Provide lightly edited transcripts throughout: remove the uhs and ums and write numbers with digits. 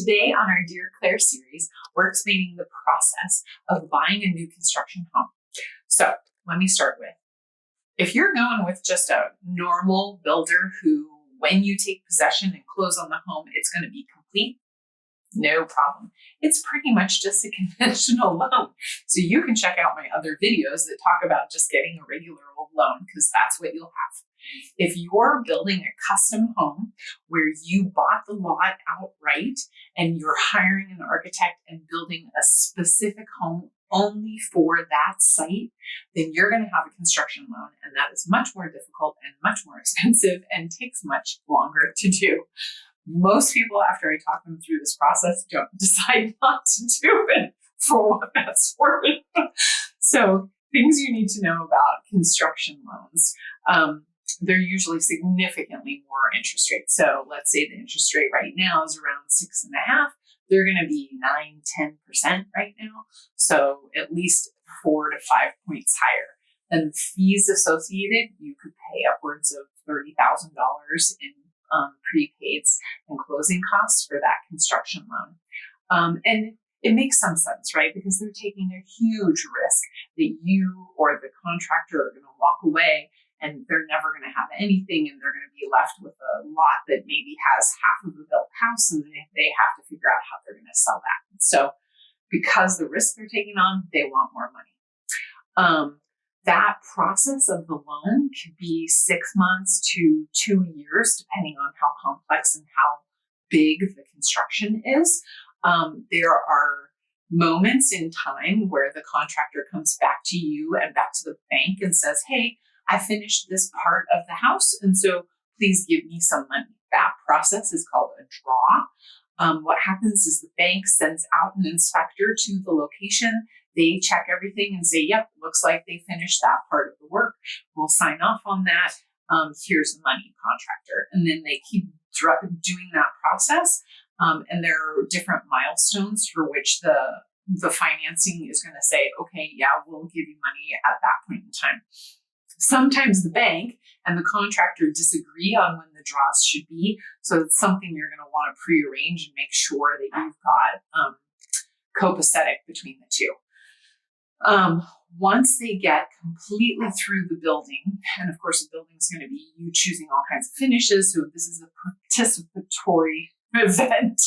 Today on our Dear Claire series, we're explaining the process of buying a new construction home. So let me start with, if you're going with just a normal builder who, when you take possession and close on the home, it's going to be complete, no problem. It's pretty much just a conventional loan. So you can check out my other videos that talk about just getting a regular old loan, because that's what you'll have. If you're building a custom home where you bought the lot outright and you're hiring an architect and building a specific home only for that site, then you're going to have a construction loan, and that is much more difficult and much more expensive and takes much longer to do. Most people, after I talk them through this process, don't decide not to do it for what that's worth. So things you need to know about construction loans. They're usually significantly more interest rates. So let's say the interest rate right now is around 6.5%. They're going to be 9-10% right now. So at least 4 to 5 points higher. Then the fees associated, you could pay upwards of $30,000 in prepaids and closing costs for that construction loan. And it makes some sense, right? Because they're taking a huge risk that you or the contractor are going to walk away and they're never going to have anything, and they're going to be left with a lot that maybe has half of a built house, and they have to figure out how they're going to sell that. So because the risk they're taking on, they want more money. That process of the loan could be 6 months to 2 years, depending on how complex and how big the construction is. There are moments in time where the contractor comes back to you and back to the bank and says, hey, I finished this part of the house, and so please give me some money. That process is called a draw. What happens is the bank sends out an inspector to the location. They check everything and say, yep, looks like they finished that part of the work. We'll sign off on that. Here's the money, contractor. And then they keep doing that process. And there are different milestones for which the financing is going to say, okay, yeah, we'll give you money at that point in time. Sometimes the bank and the contractor disagree on when the draws should be. So it's something you're going to want to prearrange and make sure that you've got copacetic between the two. Once they get completely through the building, and of course the building is going to be you choosing all kinds of finishes, so this is a participatory event.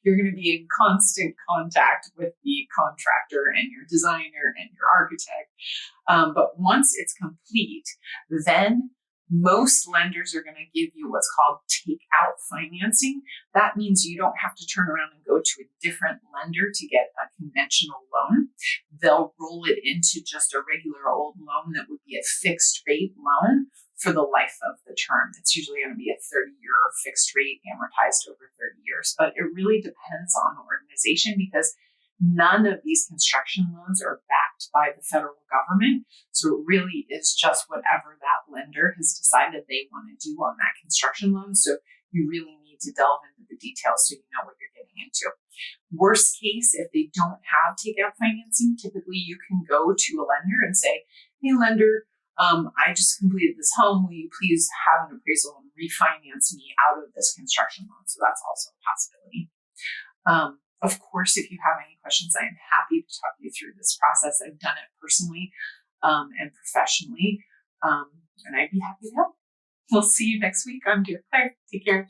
You're going to be in constant contact with the contractor and your designer and your architect. But once it's complete, then most lenders are going to give you what's called take-out financing. That means you don't have to turn around and go to a different lender to get a conventional loan. They'll roll it into just a regular old loan that would be a fixed rate loan for the life of the term. It's usually going to be a 30-year fixed rate amortized over 30 years. But it really depends on the organization, because none of these construction loans are backed by the federal government. So it really is just whatever that lender has decided they want to do on that construction loan. So you really need to delve into the details so you know what you're getting into. Worst case, if they don't have takeout financing, typically you can go to a lender and say, hey, lender, I just completed this home. Will you please have an appraisal and refinance me out of this construction loan? So that's also a possibility. Of course, if you have any questions, I am happy to talk you through this process. I've done it personally and professionally, and I'd be happy to help. We'll see you next week. I'm Dear Claire. Take care.